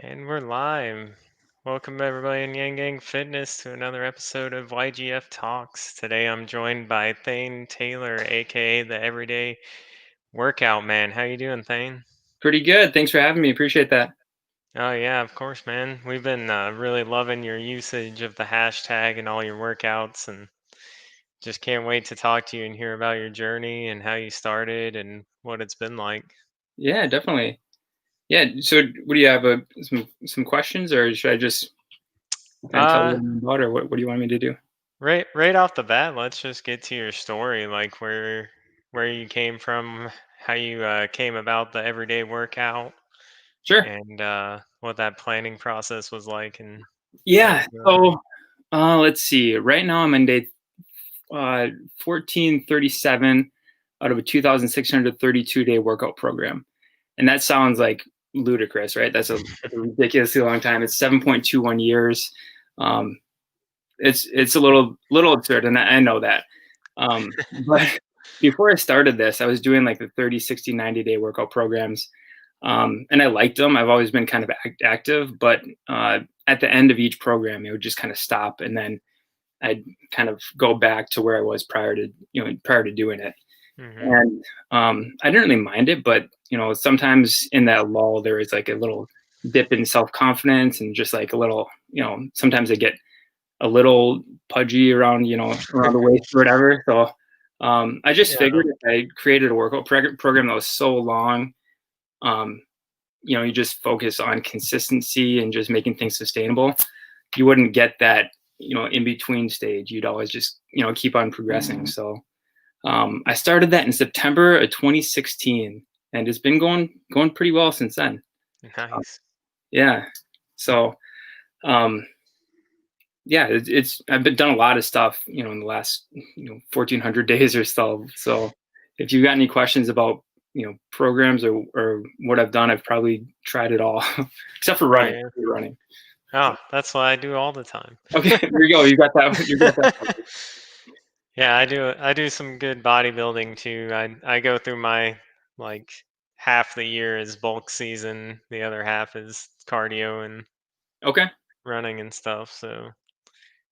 And we're live. Welcome everybody in Yang Gang Fitness to another episode of YGF Talks. Today I'm joined by Thane Taylor, aka the Everyday Workout Man. How you doing, Thane? Pretty good. Thanks for having me. Appreciate that. Oh yeah, of course, man. We've been really loving your usage of the hashtag and all your workouts, and just can't wait to talk to you and hear about your journey and how you started and what it's been like. Yeah, definitely. Yeah. So, what do you have? Some questions, or should I just kind of tell you Uh, what I'm about, or what do you want me to do? right off the bat, let's just get to your story, like where you came from, how you came about the everyday workout, Sure. and what that planning process was like, and how Yeah. you're doing. So, let's see. Right now, I'm on day 1437 out of a 2,632 day workout program, and that sounds like ludicrous, right? That's a ridiculously long time. It's 7.21 years. Um, it's a little absurd, and I know that. But before I started this, I was doing like the 30, 60, 90 day workout programs. And I liked them. I've always been kind of active, but at the end of each program, it would just kind of stop, and then I'd kind of go back to where I was prior to doing it. Hmm. And I didn't really mind it, but sometimes in that lull, there is like a little dip in self confidence, and just like a little, sometimes I get a little pudgy around the waist or whatever. So I just Yeah. figured if I created a workout program that was so long, um, you just focus on consistency and just making things sustainable, you wouldn't get that, in between stage. You'd always just, keep on progressing. So I started that in September of 2016, and it's been going pretty well since then. Uh, Nice. yeah. So um, yeah, it's I've been done a lot of stuff, in the last 1,400 days or so. So if you've got any questions about programs or what I've done, I've probably tried it all except for Oh running. yeah. Running. Oh, that's what I do all the time. Okay, there you go. You got that. You got that covered. Yeah, I do some good bodybuilding too. I go through my, like, half the year is bulk season, the other half is cardio and Okay. running and stuff. So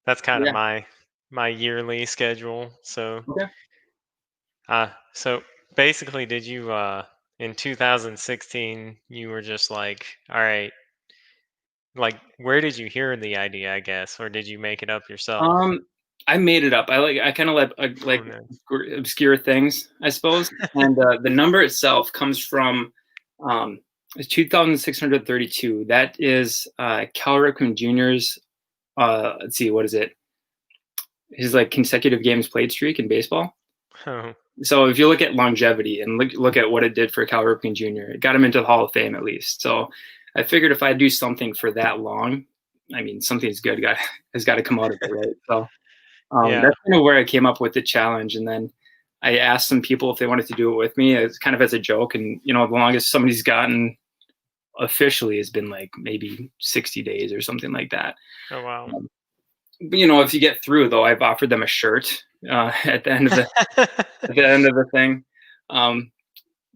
that's kind of Yeah. my yearly schedule. Okay. So basically, did you in 2016 you were just like, all right, like where did you hear the idea, I guess, or did you make it up yourself? Um, I made it up. I kind of Oh like no. obscure things, I suppose. And the number itself comes from um, 2,632. That is Cal Ripken Jr.'s. Let's see, what is it? His like consecutive games played streak in baseball. Oh, So if you look at longevity and look at what it did for Cal Ripken Jr., it got him into the Hall of Fame at least. So I figured if I do something for that long, I mean something's good has got to come out of it, right? So yeah. that's kind of where I came up with the challenge. And then I asked some people if they wanted to do it with me, as kind of as a joke. And the longest somebody's gotten officially has been like maybe 60 days or something like that. Oh wow. Um, but, if you get through, though, I've offered them a shirt at the end of the thing. Um,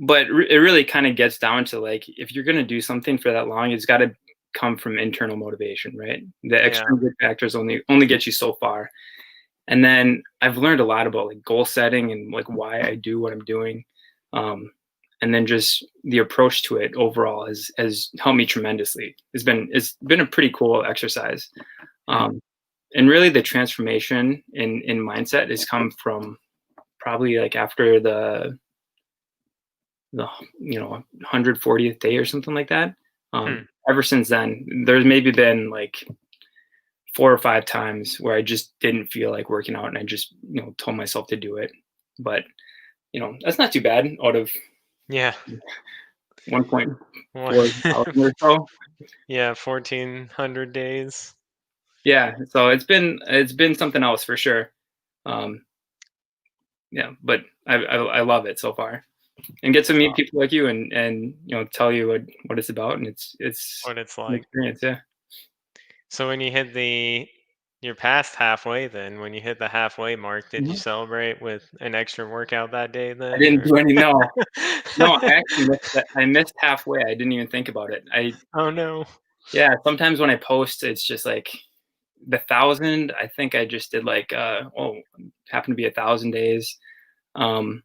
but it really kind of gets down to, like, if you're going to do something for that long, it's got to come from internal motivation, right? The Yeah. extrinsic factors only get you so far. And then I've learned a lot about like goal setting and like why I do what I'm doing. Um, and then just the approach to it overall has helped me tremendously. It's been a pretty cool exercise. Hmm. Um, and really the transformation in mindset has come from probably like after the 140th day or something like that. Hmm. Ever since then, there's maybe been like 4 or 5 times where I just didn't feel like working out, and I just told myself to do it. But that's not too bad out of Yeah. 1.4 Well, thousand or so. yeah, 1400 days. Yeah, so it's been something else for sure. Um, yeah, but I love it so far, and get to That's meet all people like you, and tell you what it's about, and it's what it's an like. experience. Yeah. So when you hit you're past halfway then. When you hit the halfway mark, did you Mhm. celebrate with an extra workout that day I then, didn't or? do any. No, I actually missed that. I missed halfway. I didn't even think about it. I Oh no. Yeah, sometimes when I post, it's just like the 1,000, I think I just did like, happened to be 1,000 days. Um,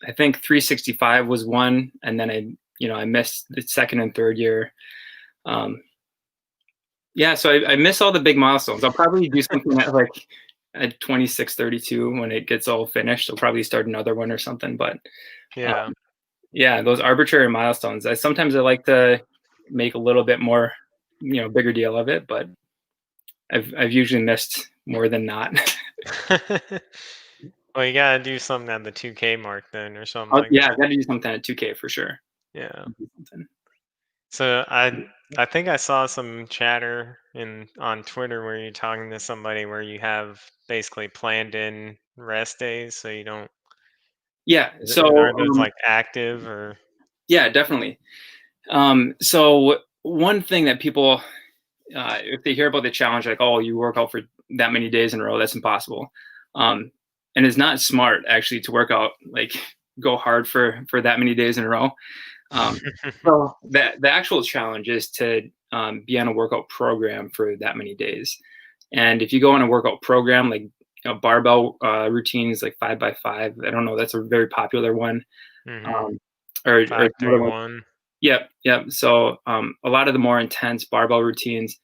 I think 365 was one, and then I missed the second and third year. Um, yeah, so I miss all the big milestones. I'll probably do something at 2632 when it gets all finished. I'll probably start another one or something. But Yeah. um, yeah, those arbitrary milestones. I like to make a little bit more, bigger deal of it, but I've usually missed more than not. Well, you gotta do something at the 2K mark then, or something like Yeah, I that. got to do something at 2K for sure. Yeah. Do something. So I think I saw some chatter in on Twitter where you're talking to somebody where you have basically planned in rest days, so you don't. Yeah. Are those like active or? Yeah, definitely. So one thing that people, if they hear about the challenge, like, oh, you work out for that many days in a row, that's impossible. Um, and it's not smart actually to work out, like, go hard for that many days in a row. Um, so the actual challenge is to be on a workout program for that many days. And if you go on a workout program, like, barbell routines, like 5x5, I don't know, that's a very popular one. Hmm. Um, or Five, some three, other ones. one. Yep, yep. So a lot of the more intense barbell routines,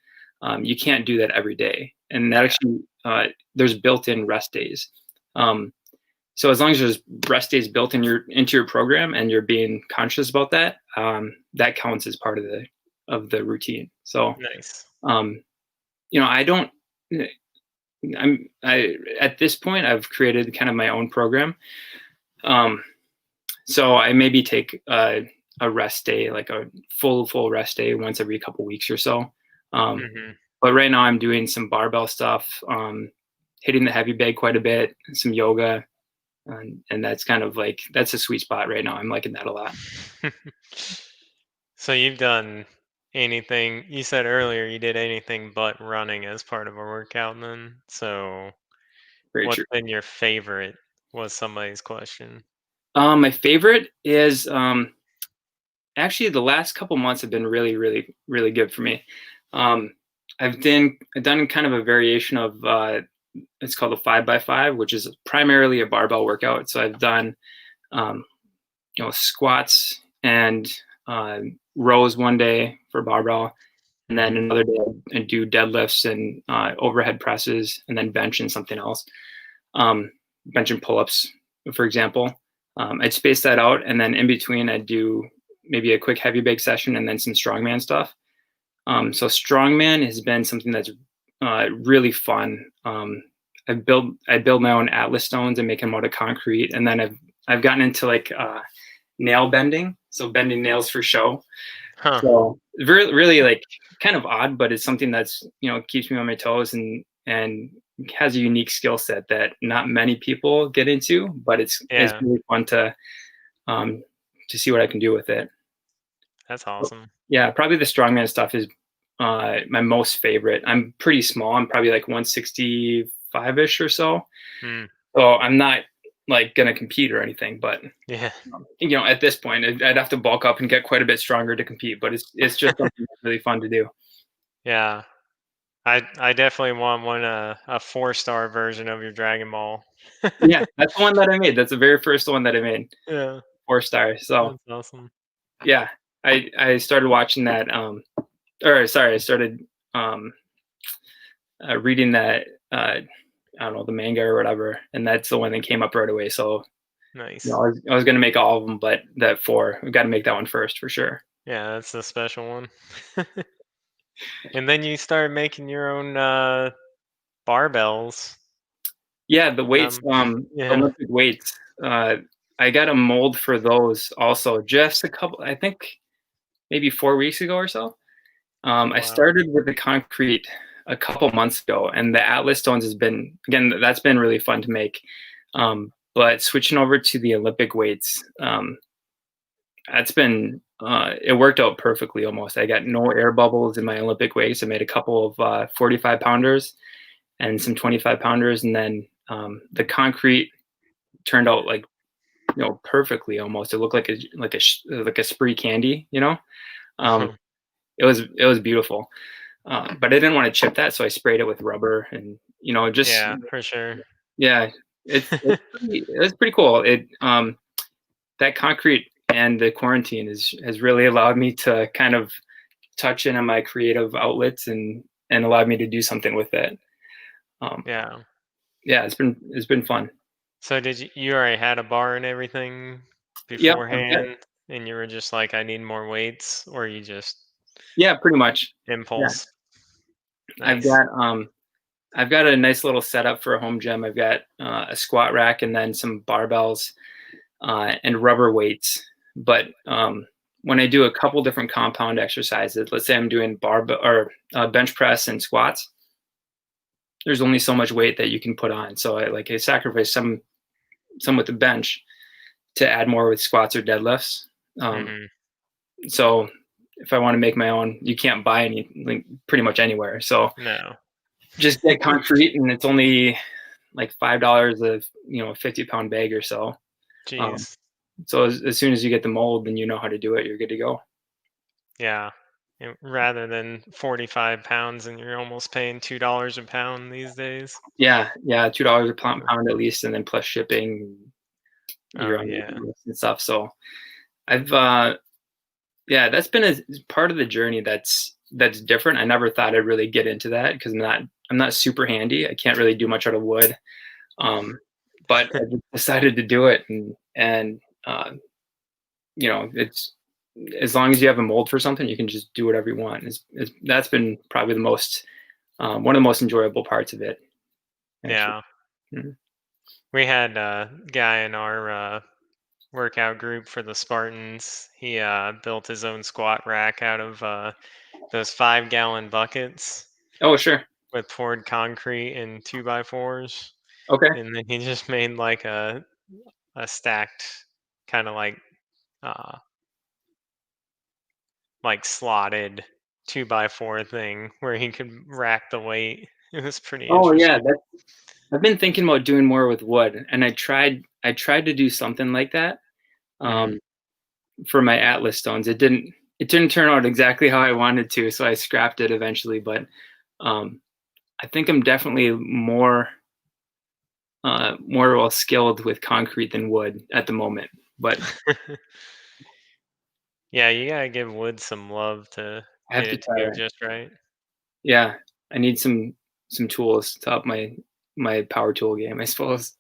you can't do that every day, and that Yeah. actually there's built-in rest days. Um, so as long as there's rest days built into your program and you're being conscious about that, that counts as part of the routine. So Nice. um, I don't. I at this point I've created kind of my own program. Um, so I maybe take a rest day, like a full rest day once every couple weeks or so. Um, Hmm. but right now I'm doing some barbell stuff, hitting the heavy bag quite a bit, some yoga, and that's kind of like that's a sweet spot right now. I'm liking that a lot. So you've done anything? You said earlier you did anything but running as part of a workout, then. So Very what's true. been your favorite? Was somebody's question. My favorite is actually the last couple months have been really, really, really good for me. Um, I've done kind of a variation of it's called a 5x5, which is primarily a barbell workout. So I've done um, squats and rows one day for barbell, and then Hmm. another day and do deadlifts and overhead presses, and then bench and something else, um, bench and pull-ups, for example. I'd space that out, and then in between I'd do maybe a quick heavy bag session and then some strongman stuff. So strongman has been something that's really fun. I build my own Atlas stones and make them out of concrete, and then I've gotten into like nail bending, so bending nails for show. Huh. So really, really like kind of odd, but it's something that's keeps me on my toes and has a unique skill set that not many people get into, but it's Yeah, really fun um, to see what I can do with it. that's awesome. Yeah, probably the strongman stuff is my most favorite. I'm pretty small. I'm probably like 165 ish or so. Hmm. So I'm not like gonna compete or anything, but Yeah. at this point, I'd have to bulk up and get quite a bit stronger to compete. But it's just something that's really fun to do. Yeah. I definitely want one a 4-star version of your Dragon Ball. Yeah, that's the one that I made. That's the very first one that I made, Yeah, 4 stars. So that's awesome. yeah, I started watching that. Or sorry, I started um, reading that. I don't know, the manga or whatever, and that's the one that came up right away. So Nice. I was gonna make all of them, but that four, we got to make that one first for sure. Yeah, that's a special one. And then you started making your own barbells. Yeah, the weights, Um, yeah. Olympic weights. Uh, I got a mold for those also just a couple. I think maybe 4 weeks ago or so. I Wow. started with the concrete a couple months ago, and the Atlas stones has been again that's been really fun to make. But switching over to the Olympic weights, that's been it worked out perfectly almost. I got no air bubbles in my Olympic weights. I made a couple of 45 pounders and some 25 pounders, and then the concrete turned out like perfectly almost. It looked like a spree candy. Um, it was beautiful. But I didn't want to chip that, so I sprayed it with rubber, and just Yeah, for sure. yeah, it's pretty cool. That concrete and the quarantine has really allowed me to kind of touch in on my creative outlets and allowed me to do something with it. Um, Yeah. yeah, it's been fun. So did you already had a bar and everything Yep, I've got beforehand, and you were just like, "I need more weights," or you just yeah, pretty much. Yeah, impulse? I've Nice. got I've got a nice little setup for a home gym. I've got a squat rack and then some barbells and rubber weights. But when I do a couple different compound exercises, let's say I'm doing bench press and squats, there's only so much weight that you can put on. So I sacrifice some with the bench to add more with squats or deadlifts. Um, Mhm. so if I want to make my own, you can't buy any like pretty much anywhere. So No. just get concrete, and it's only like $5 a 50-pound bag or so. Um, Jeez. so as soon as you get the mold, then you know how to do it. You're good to go. Yeah. Rather than 45 pounds and you're almost paying $2 a pound these days. Yeah, yeah, $2 a pound, Uh, pound at least, and then plus shipping, Oh, your own yeah. list and stuff. So I've yeah, that's been a part of the journey that's different. I never thought I'd really get into that because I'm not super handy. I can't really do much out of wood. Um, but I just decided to do it, and it's as long as you have a mold for something, you can just do whatever you want. That's been probably the most one of the most enjoyable parts of it, actually. Yeah. Mhm. We had a guy in our workout group for the Spartans. He built his own squat rack out of those 5-gallon buckets Oh, sure. with poured concrete and 2x4s. Okay. And then he just made like a stacked kind of uh like slotted 2x4 thing where he could rack the weight. It was pretty Oh, yeah. interesting. I've been thinking about doing more with wood, and I tried to do something like that Hmm. um, for my Atlas stones. It didn't turn out exactly how I wanted to, so I scrapped it eventually. But um, I think I'm definitely more well skilled with concrete than wood at the moment. But Yeah, you gotta give wood some love to I have get to it to try go that. just right. Yeah, I need some tools to up my power tool game, I suppose.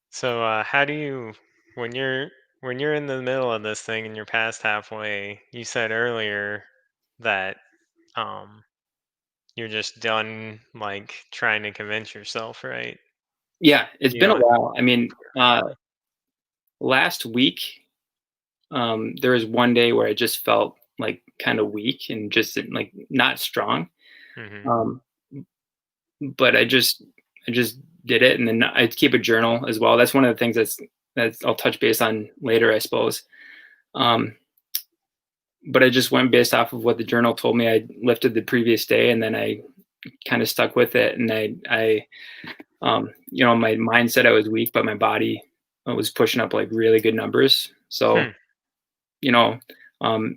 So, how do you when you're in the middle of this thing and you're past halfway? You said earlier that um, you're just done like trying to convince yourself, right? Yeah, it's You been a don't. while. I mean, Yeah. last week, there was one day where I just felt like kind of weak and just like not strong. Hmm. Um, but I just did it, and then I keep a journal as well. That's one of the things that's I'll touch base on later, I suppose. Um, but I just went based off of what the journal told me I lifted the previous day, and then I kind of stuck with it. And my mind said I was weak, but my body was pushing up like really good numbers. So Hmm. you know,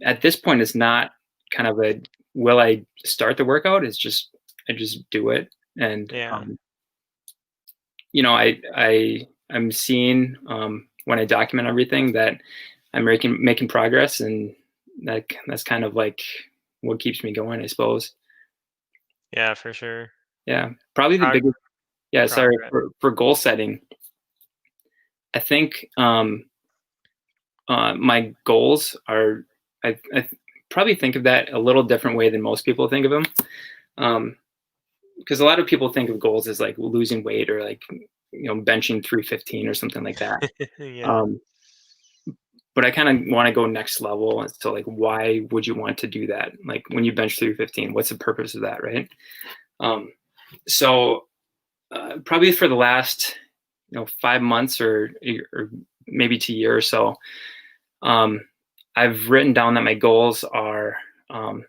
at this point, it's not kind of a will I start the workout? It's just I just do it, and Yeah. I'm seeing when I document everything that I'm making progress, and that's kind of like what keeps me going, I suppose. Yeah, for sure. Yeah, probably the Prog- biggest. Yeah, sorry progress. for goal setting. I think my goals are. I probably think of that a little different way than most people think of them. Because a lot of people think of goals as like losing weight or like benching 315 or something like that. Yeah. Um, but I kind of want to go next level as to like why would you want to do that? Like when you bench 315, what's the purpose of that, right? Um, so probably for the last 5 months or maybe to a year or so, um, I've written down that my goals are um,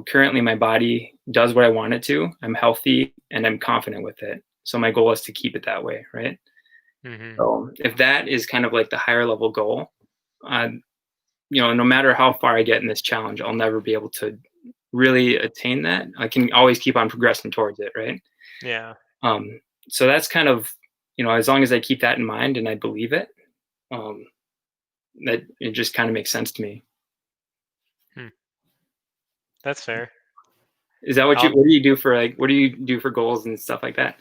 currently my body does what I want it to. I'm healthy and I'm confident with it. So my goal is to keep it that way, right? Hmm. So if that is kind of like the higher level goal, uh, no matter how far I get in this challenge, I'll never be able to really attain that. I can always keep on progressing towards it, right? Yeah. Um, so that's kind of, as long as I keep that in mind and I believe it, um, that it just kind of makes sense to me. Hmm. That's fair. Is that I'll what do you do for goals and stuff like that?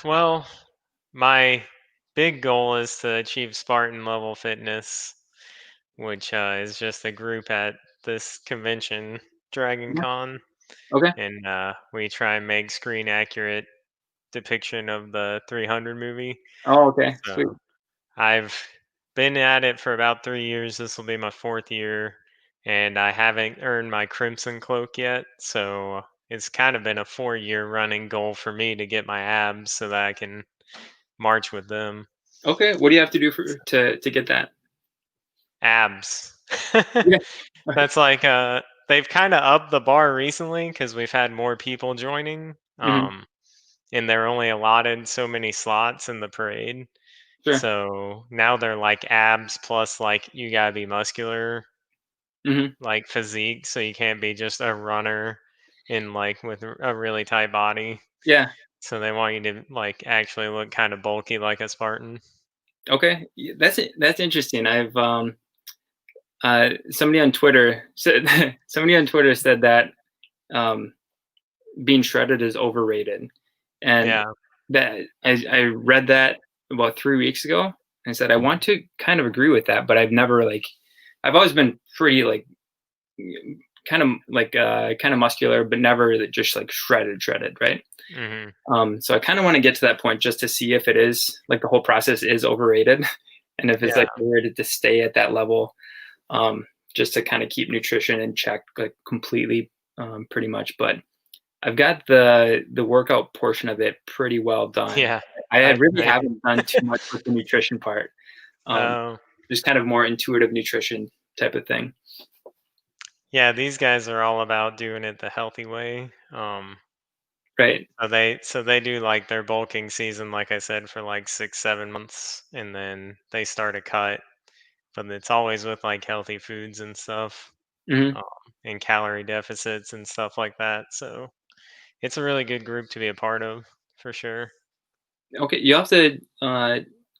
well, my big goal is to achieve Spartan level fitness, which is just a group at this convention, Dragon Yeah. Con, Okay. and we try and make screen accurate depiction of the 300 movie. Oh, okay. Sweet. So I've been at it for about 3 years. This will be my fourth year, and I haven't earned my Crimson Cloak yet. So it's kind of been a 4 year running goal for me to get my abs so that I can march with them. Okay. What do you have to do to get that? Abs. Yeah. That's like they've kind of upped the bar recently because we've had more people joining. Hmm. And they're only allotted so many slots in the parade. Sure. So now they're like abs plus like you gotta be muscular, Hmm. like physique. So you can't be just a runner in like with a really tight body. Yeah. So they want you to like actually look kind of bulky like a Spartan. Okay. That's it. That's interesting. I've somebody on Twitter said somebody on Twitter said that um, being shredded is overrated, and Yeah. that I read that about 3 weeks ago. And I said I want to kind of agree with that, but I've always been pretty like kind of muscular, but never just like shredded, right? Hmm. So I kind of want to get to that point just to see if it is like the whole process is overrated, and if it's Yeah. like overrated to stay at that level, um, just to kind of keep nutrition in check, like completely, pretty much. But I've got the workout portion of it pretty well done. Yeah. I really I haven't done too much with the nutrition part. Um, oh just kind of more intuitive nutrition type of thing. yeah, these guys are all about doing it the healthy way. Right. So they do like their bulking season, like I said, for like 6, 7 months, and then they start a cut. But it's always with like healthy foods and stuff, Hmm. um, and calorie deficits and stuff like that. So it's a really good group to be a part of for sure. Okay. You have to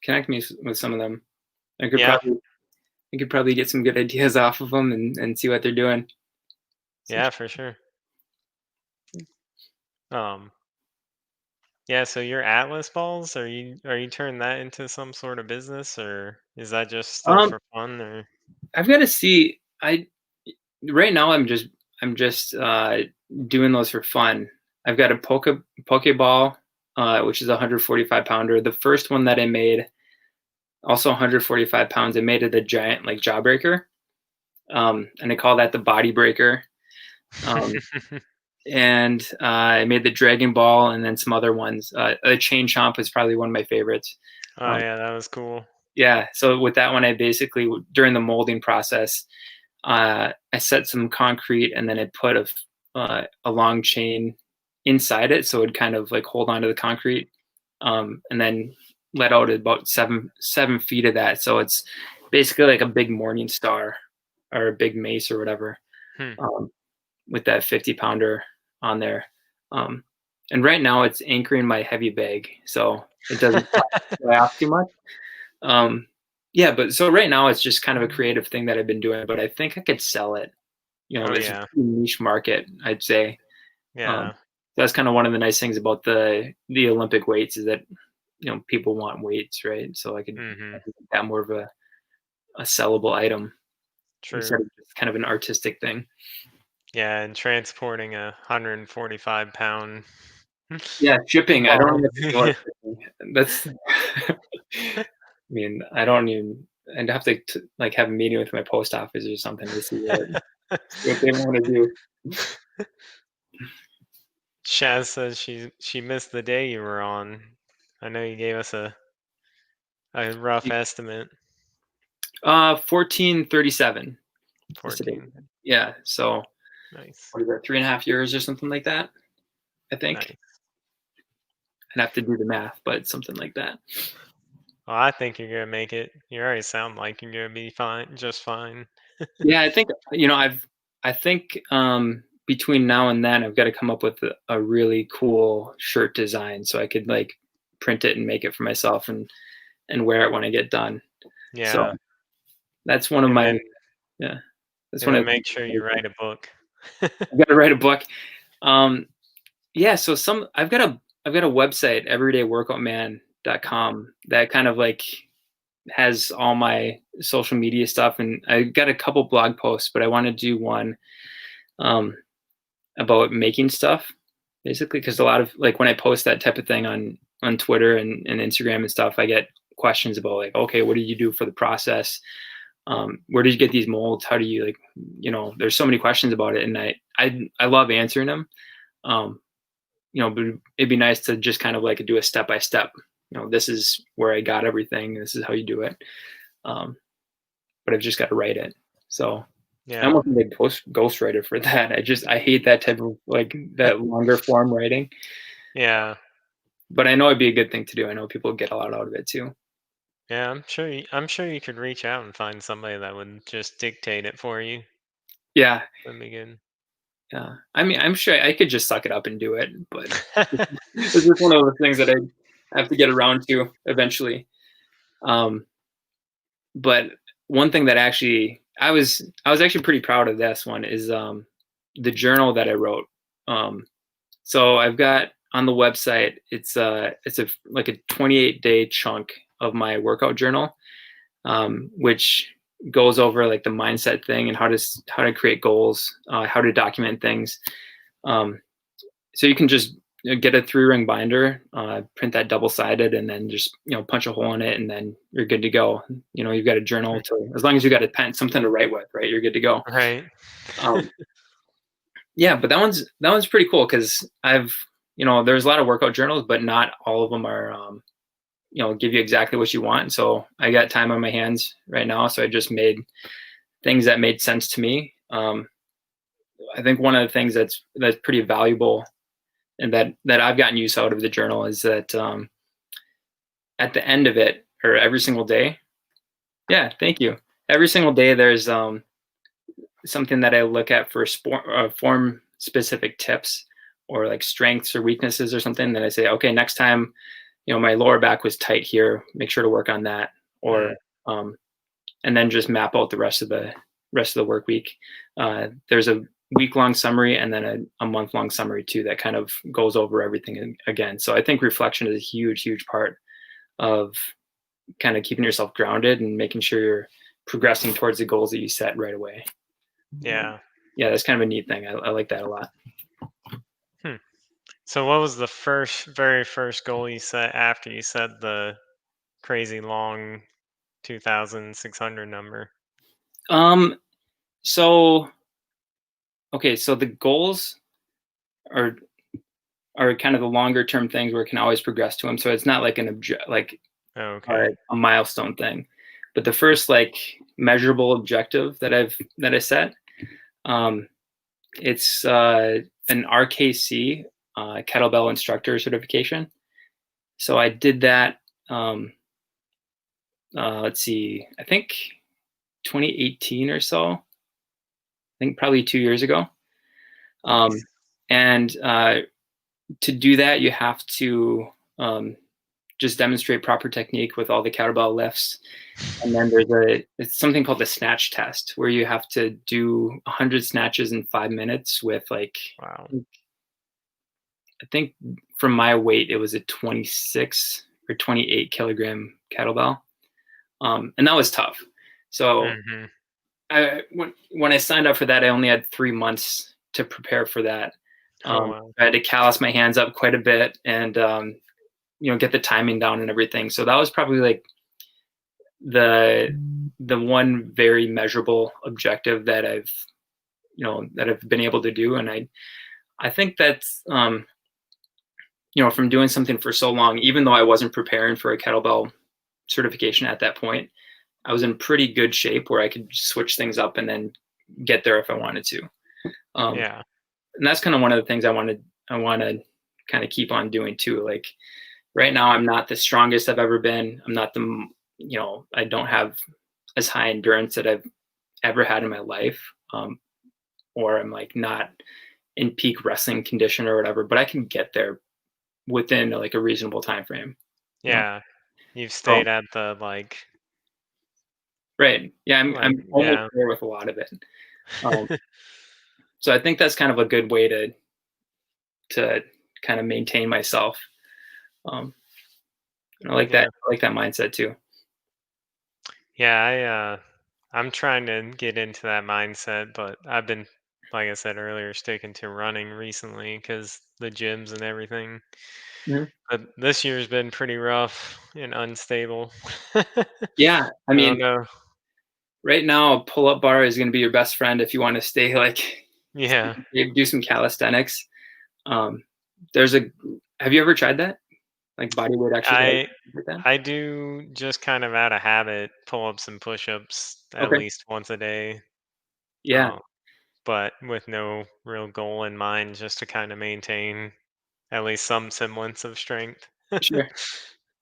connect me with some of them. I could Yeah, probably I could probably get some good ideas off of them and see what they're doing. yeah, for sure. Um, yeah. So your Atlas balls, are you turning that into some sort of business, or is that just still Um, for fun? Or I've got to see. I Right now I'm just doing those for fun. I've got a pokeball, which is a 145 pounder. The first one that I made, also 145 pounds. I made it a giant like jawbreaker, and I call that the body breaker. Um, and I made the Dragon Ball and then some other ones. A Chain Chomp is probably one of my favorites. oh Um, yeah, that was cool. yeah, so with that one, I basically during the molding process, I set some concrete and then I put a long chain inside it, so it would kind of like hold onto the concrete, and then let out about 7 feet of that. So it's basically like a big morning star or a big mace or whatever, Hmm. um, with that 50 pounder on there. Um, and right now it's anchoring my heavy bag, so it doesn't fly off too much. Um, yeah, but so right now it's just kind of a creative thing that I've been doing, but I think I could sell it. Oh It's a yeah, pretty niche market, I'd say. Um, yeah. that's kind of one of the nice things about the Olympic weights is that people want weights, right? So I Hmm. could make that more of a sellable item True. instead of just kind of an artistic thing. Yeah, and transporting a 145 pound Yeah, shipping. I don't ball. even know what shipping. That's. I mean, I don't even. I'd have to like have a meeting with my post office or something to see what they want to do. Shaz says she missed the day you were on. I know you gave us a rough estimate. 1437 is today. 14. Yeah. So Nice. what is that? 3.5 years or something like that. I think Nice. I'd have to do the math, but something like that. Well, I think you're gonna make it. You already sound like you're gonna be fine, just fine. Yeah, I think, I think, between now and then, I've gotta come up with a really cool shirt design so I could, like, print it and make it for myself and wear it when I get done. So, Yeah, that's one of and my then yeah, that's and one then of the things make sure you write a book. I've gotta write a book. Um, yeah, so I've got a website, everydayworkoutman.com, that kind of, like, has all my social media stuff, and I got a couple blog posts, but I wanna do one, um about making stuff, basically, because a lot of, like, when I post that type of thing on Twitter and Instagram and stuff, I get questions about, like, okay, what did you do for the process? Where did you get these molds? How do you, like, there's so many questions about it, and I love answering them. um but it'd be nice to just kind of, like, do a step by step. This is where I got everything, this is how you do it. um but I've just got to write it. So I Yeah, almost need a ghostwriter for that. I hate that type of, like, that longer form writing, yeah, but I know it'd be a good thing to do. I know people get a lot out of it too. yeah. I'm sure you could reach out and find somebody that would just dictate it for you. Yeah, That'd be good. yeah. I mean, I'm sure I could just suck it up and do it, but it's just one of those things that I have to get around to eventually. Um, but one thing that actually I was actually pretty proud of this one is, the journal that I wrote. So I've got on the website, it's a like a 28-day chunk of my workout journal, which goes over, like, the mindset thing and how to create goals, how to document things. Um, so you can just, get a 3-ring binder, print that double sided, and then just, punch a hole in it, and then you're good to go. You've got a journal to, as long as you got a pen, something to write with, right? You're good to go. Right. Um, yeah, but that one's pretty cool because there's a lot of workout journals, but not all of them are, give you exactly what you want. So I got time on my hands right now, so I just made things that made sense to me. I think one of the things that's pretty valuable, and that I've gotten use out of the journal, is that, at the end of it, or every single day, yeah, thank you. Every single day, there's, something that I look at for form specific tips, or, like, strengths or weaknesses or something. That I say, okay, next time, my lower back was tight here, make sure to work on that. Or, Mm, um, and then just map out the rest of the work week. There's a week long summary, and then a month long summary too, that kind of goes over everything again. So I think reflection is a huge, huge part of kind of keeping yourself grounded and making sure you're progressing towards the goals that you set right away. yeah. Yeah, that's kind of a neat thing. I like that a lot. Hmm. So what was the very first goal you set after you set the crazy long 2,600 number? Um, so okay, so the goals are are kind of the longer term things where it can always progress to them. So it's not like Okay. a milestone thing. But the first, like, measurable objective that I set, um, it's, an RKC, kettlebell instructor certification. So I did that. Let's see, I think 2018 or so. I think probably 2 years ago. Um, Nice. and To do that, you have to, just demonstrate proper technique with all the kettlebell lifts. And then it's something called the snatch test, where you have to do 100 snatches in 5 minutes with, like, Wow. I think from my weight, it was a 26 or 28 kilogram kettlebell. And that was tough. So Mhm. when I signed up for that, I only had 3 months to prepare for that. Oh, wow. I had to callus my hands up quite a bit, and, get the timing down and everything. So that was probably, like, the the one very measurable objective that I've been able to do. And I think that's, from doing something for so long, even though I wasn't preparing for a kettlebell certification at that point, I was in pretty good shape where I could switch things up and then get there if I wanted to. Um, Yeah. and that's kind of one of the things I want to kind of keep on doing too. Like, right now I'm not the strongest I've ever been. I'm not I don't have as high endurance that I've ever had in my life. Or I'm like not in peak wrestling condition or whatever, but I can get there within like a reasonable time frame. You know, Yeah, you've so stayed at the right, yeah, I'm almost yeah. there with a lot of it. Um, so I think that's kind of a good way to kind of maintain myself. Um, I like that. Yeah. I like that mindset too. Yeah, I'm trying to get into that mindset, but I've been, like I said earlier, sticking to running recently because the gyms and everything. Mhm. But this year's been pretty rough and unstable. I Yeah, I mean, don't know. right now a pull-up bar is going to be your best friend if you want to stay like Yeah, do some calisthenics. Um, there's a. Have you ever tried that? Like body weight exercise I like that? I do just kind of out of habit pull-ups and push-ups at Okay. least once a day. Yeah. Uh, but with no real goal in mind, just to kind of maintain at least some semblance of strength. Sure.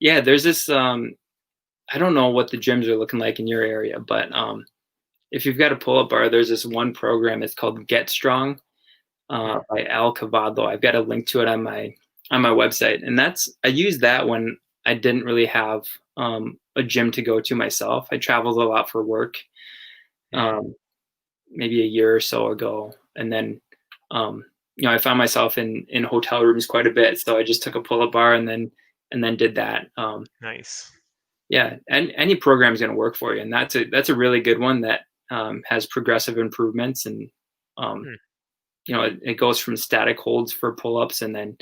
Yeah. There's this. I don't know what the gyms are looking like in your area, but if you've got a pull-up bar, there's this one program. It's called Get Strong Hmm. by Al Cavado. I've got a link to it on my website, and I used that when I didn't really have a gym to go to myself. I traveled a lot for work, Hmm. um, maybe a year or so ago, and then um, I found myself in hotel rooms quite a bit. So I just took a pull-up bar and then did that. Nice. Yeah, and any program is going to work for you, and that's a really good one that has progressive improvements, and um, Hmm. it goes from static holds for pull-ups, and then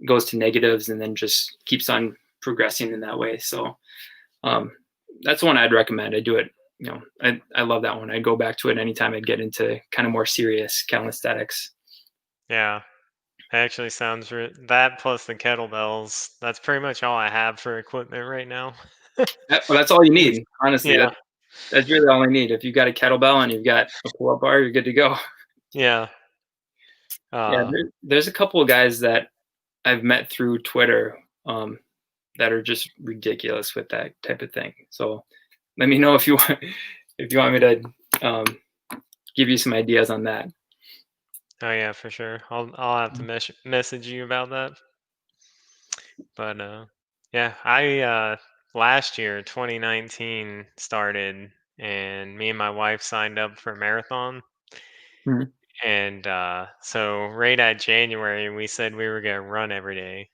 goes to negatives, and then just keeps on progressing in that way. So um, that's one I'd recommend. I do it. I love that one. I'd go back to it anytime I'd get into kind of more serious calisthenics. Yeah. Actually sounds that plus the kettlebells. That's pretty much all I have for equipment right now. Well, that's all you It's- need, honestly. yeah. That's really all I need. If you've got a kettlebell and you've got a pull-up bar, you're good to go. Yeah. Yeah, Uh, there's a couple of guys that I've met through Twitter that are just ridiculous with that type of thing. So let me know if you want if you want me to um, give you some ideas on that. oh yeah, for sure. I'll have to message you about that. But yeah, I last year 2019 started and me and my wife signed up for a marathon. Mhm, And so right at January, we said we were going to run every day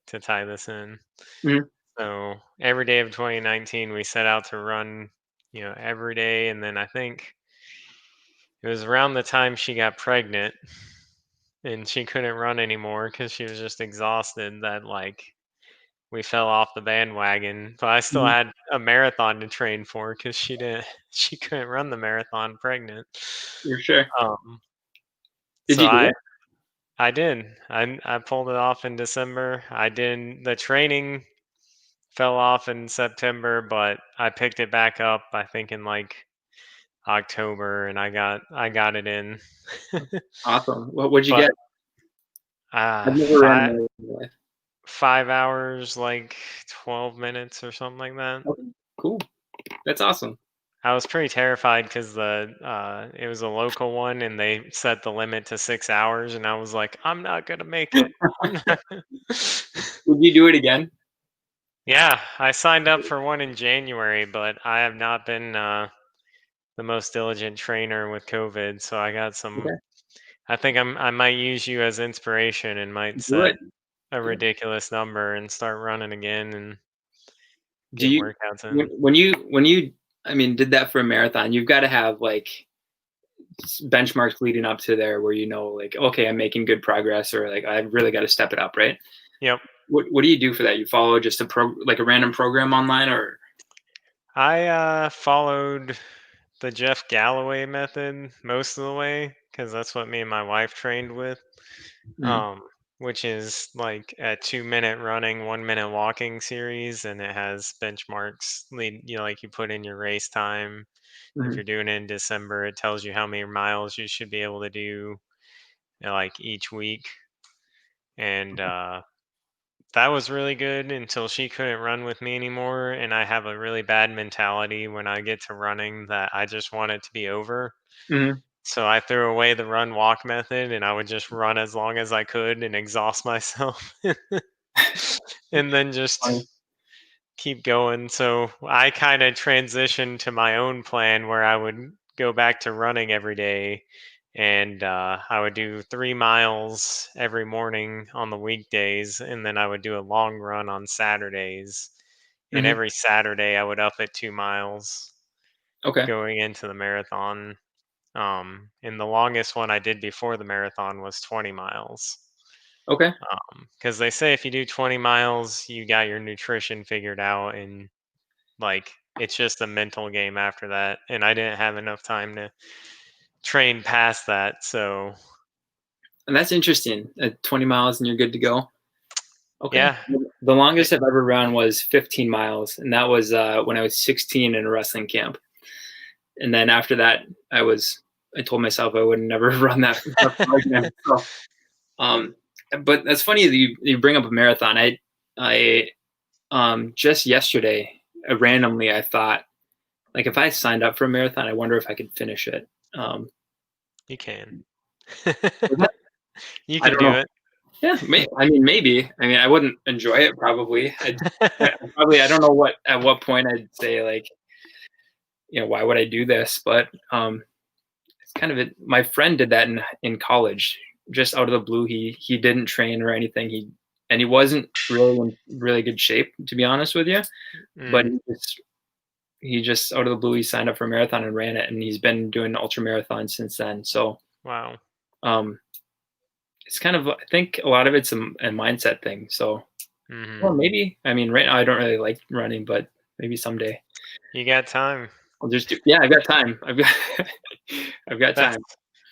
to tie this in. mhm, So every day of 2019, we set out to run, every day. And then I think it was around the time she got pregnant and she couldn't run anymore because she was just exhausted that we fell off the bandwagon. But I still mhm, had a marathon to train for because she couldn't run the marathon pregnant. for sure. Um, Did so you do I it? I did. I pulled it off in December. I did the training fell off in September, but I picked it back up I think in October and I got it in. Awesome. What'd you But get? I've never ran a five marathon in my life. 5 hours 12 minutes or something like that. Okay, cool. That's awesome. I was pretty terrified because the it was a local one and they set the limit to 6 hours and I was like, I'm not gonna make it. I'm not gonna-" Would you do it again? Yeah, I signed up for one in January, but I have not been the most diligent trainer with COVID. So I got some. Okay, I think I might use you as inspiration and might do set it. a Yeah. ridiculous number and start running again and Do get you workouts when in. when you I mean did that for a marathon? You've got to have like benchmarks leading up to there where like okay, I'm making good progress, or like I've really got to step it up, right? Yep. What do you do for that? You follow just like a random program online, or I followed the Jeff Galloway method most of the way because that's what me and my wife trained with. Mhm, um, which is like a 2 minute running, 1 minute walking series, and it has benchmarks. Like you put in your race time. If mhm, you're doing it in December, it tells you how many miles you should be able to do, like each week. And that was really good until she couldn't run with me anymore, and I have a really bad mentality when I get to running that I just want it to be over. Mhm. So I threw away the run walk method and I would just run as long as I could and exhaust myself and then just Funny. keep going. So I kind of transitioned to my own plan where I would go back to running every day, and I would do 3 miles every morning on the weekdays, and then I would do a long run on Saturdays. And Mhm. every Saturday I would up it 2 miles Okay. going into the marathon. And the longest one I did before the marathon was 20 miles. Okay. Because they say if you do 20 miles, you got your nutrition figured out, and like it's just a mental game after that. And I didn't have enough time to train past that. So And that's interesting. 20 miles and you're good to go. Okay. yeah, The it, longest I've ever run was 15 miles, and that was when I was 16 in a wrestling camp. And then after that, I told myself I would never run that far again. So, um, but that's funny that you bring up a marathon. I just yesterday, randomly, I thought, like, if I signed up for a marathon, I wonder if I could finish it. Um, you can. You I can don't do know. it. Yeah, I mean, maybe. I mean, I wouldn't enjoy it probably. Probably, I don't know what at what point I'd say, like, why would I do this? But it's kind of it. My friend did that in college, just out of the blue. He didn't train or anything. He wasn't really in really good shape, to be honest with you. But Mm, he just out of the blue, he signed up for a marathon and ran it, and he's been doing ultra marathons since then. So wow. um, it's kind of, I think a lot of it's a mindset thing. So, Hmm. well, maybe. I mean, right now I don't really like running, but maybe someday You got time. I'll just do. Yeah, I've got time. I've got I've got That's time.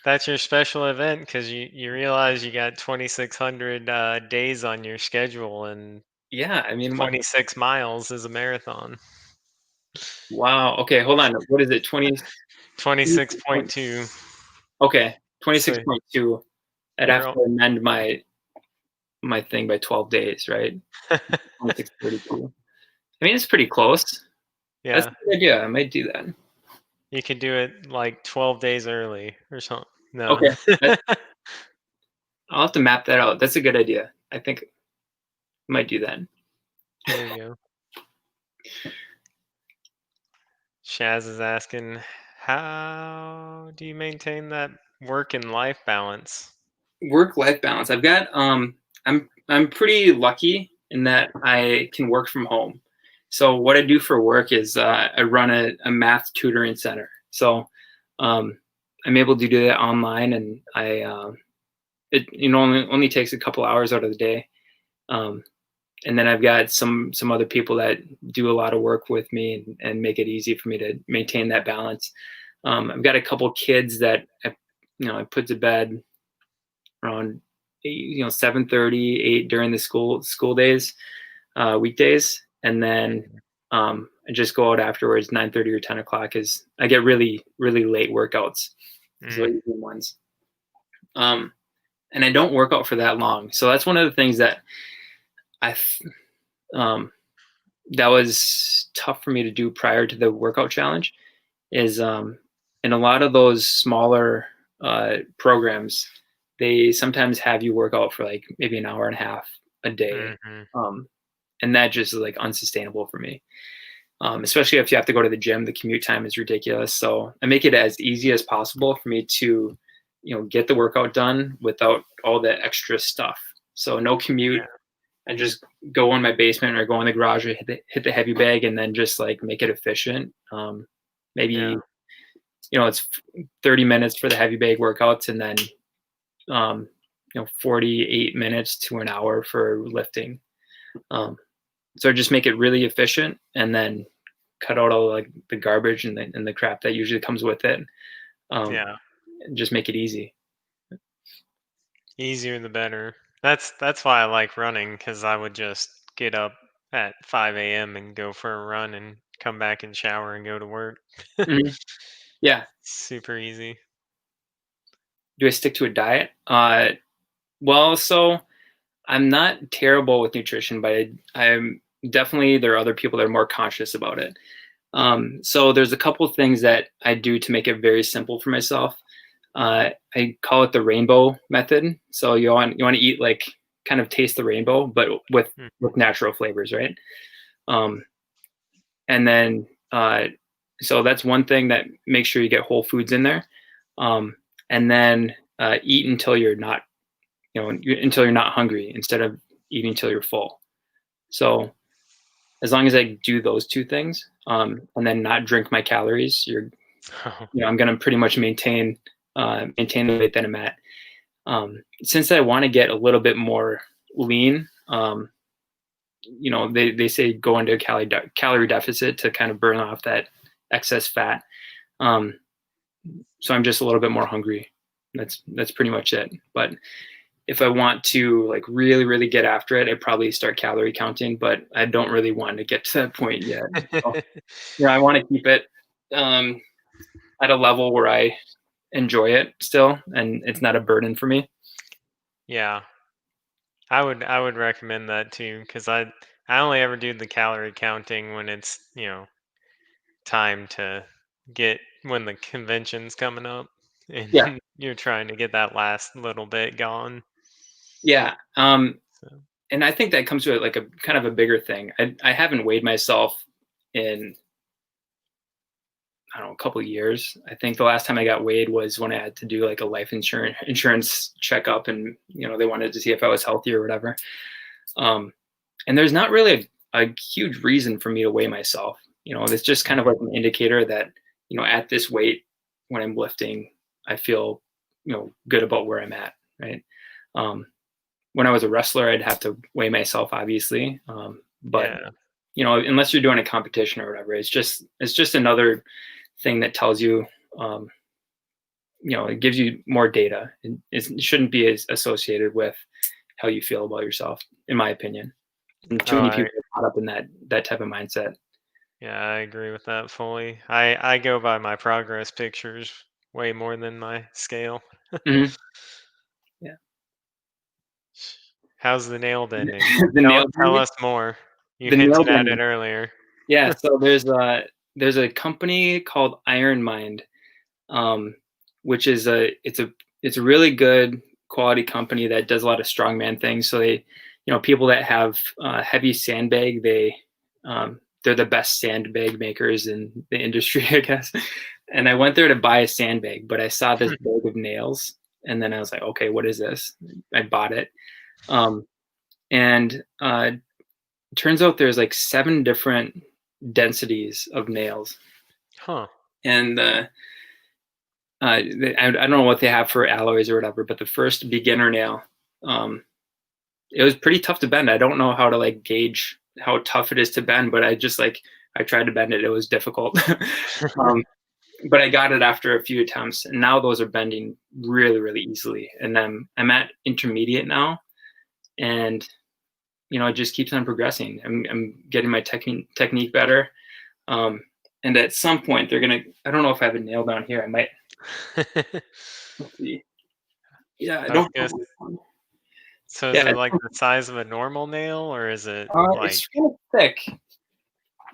that's your special event because you realize you got 2,600 days on your schedule, and Yeah, I mean, 26 miles is a marathon. wow. Okay, hold on. What is it? 26 point. 26.2. Okay, So 26.2. I'd you're have all to amend my thing by 12 days, right? 26:32. I mean, it's pretty close. That's yeah, a good idea. I might do that. you could do it like 12 days early or something. No. Okay, I'll have to map that out. That's a good idea. I think I might do that. There you go. Shaz is asking, how do you maintain that work and life balance? Work-life balance. I'm pretty lucky in that I can work from home. So what I do for work is I run a math tutoring center. So um, I'm able to do that online, and it only takes a couple hours out of the day. Um, and then I've got some other people that do a lot of work with me, and make it easy for me to maintain that balance. I've got a couple kids that I put to bed around 7:30, 8 during the school days, weekdays, and then Mhm. I just go out afterwards. 9:30 or 10 o'clock is I get really really late workouts, so Mm, evening ones. Um, and I don't work out for that long, so that's one of the things I um, that was tough for me to do prior to the workout challenge. Is in a lot of those smaller programs, they sometimes have you work out for like maybe an hour and a half a day, mhm. um, and that just is like unsustainable for me. Especially if you have to go to the gym, the commute time is ridiculous. So I make it as easy as possible for me to, get the workout done without all the extra stuff. So no commute. Yeah, I just go in my basement or go in the garage or hit the heavy bag, and then just like make it efficient. yeah, Maybe it's 30 minutes for the heavy bag workouts, and then 48 minutes to an hour for lifting. Um, so just make it really efficient, and then cut out all like the garbage and the crap that usually comes with it. Um, yeah. and just make it easy. Easier the better. That's why I like running because I would just get up at 5 a.m. and go for a run and come back and shower and go to work. Mhm. Yeah. Super easy. Do I stick to a diet? Well, so I'm not terrible with nutrition, but I'm definitely, there are other people that are more conscious about it. So there's a couple of things that I do to make it very simple for myself. I call it the rainbow method. So you want to eat like kind of taste the rainbow, but Mm. with natural flavors, right? Um, and then so that's one thing, that make sure you get whole foods in there, and then eat until you're not, until you're not hungry, instead of eating until you're full. So as long as I do those two things, and then not drink my calories, I'm going to pretty much maintain the weight that I'm at. Since I want to get a little bit more lean, they say go into a calorie deficit to kind of burn off that excess fat. Um, so I'm just a little bit more hungry. That's pretty much it. But if I want to like really, really get after it, I'd probably start calorie counting, but I don't really want to get to that point yet. So, I want to keep it at a level where I enjoy it still, and it's not a burden for me. Yeah, I would recommend that too, because I only ever do the calorie counting when it's time to get when the convention's coming up Yeah, and you're trying to get that last little bit gone. yeah. So And I think that comes to like a kind of a bigger thing. I haven't weighed myself in, I don't know, a couple of years. I think the last time I got weighed was when I had to do like a life insurance checkup, and they wanted to see if I was healthy or whatever. And there's not really a huge reason for me to weigh myself. It's just kind of mhm. like an indicator that at this weight, when I'm lifting, I feel good about where I'm at, right? Um, when I was a wrestler, I'd have to weigh myself, obviously, but Yeah. unless you're doing a competition or whatever, it's just another thing that tells you, um, it gives you more data. It shouldn't be as associated with how you feel about yourself, in my opinion. And too Oh, many I people are caught up in that type of mindset. yeah, I agree with that fully. I go by my progress pictures way more than my scale. Hmm. Yeah. How's the nail bending? the Tell nail tell bending. us more. You The nail hinted at it bending. earlier. Yeah. So there's a company called Iron Mind, um, which is it's a really good quality company that does a lot of strongman things. So they, people that have heavy sandbag, they're the best sandbag makers in the industry, I guess. And I went there to buy a sandbag, but I saw this bag of nails, and then I was like, okay, what is this? I bought it, um, and it turns out there's like 7 different densities of nails, Huh. and I don't know what they have for alloys or whatever, but the first beginner nail, um, it was pretty tough to bend. I don't know how to like gauge how tough it is to bend, but I tried to bend it. It was difficult, um, but I got it after a few attempts, and now those are bending really, really easily. And then I'm at intermediate now, and it just keeps on progressing. I'm getting my technique better, um, and at some point they're gonna. I don't know if I have a nail down here. I might. Let's see. Yeah, I I was don't. gonna So is Yeah, it like the size of a normal nail, or is it like it's kind of thick.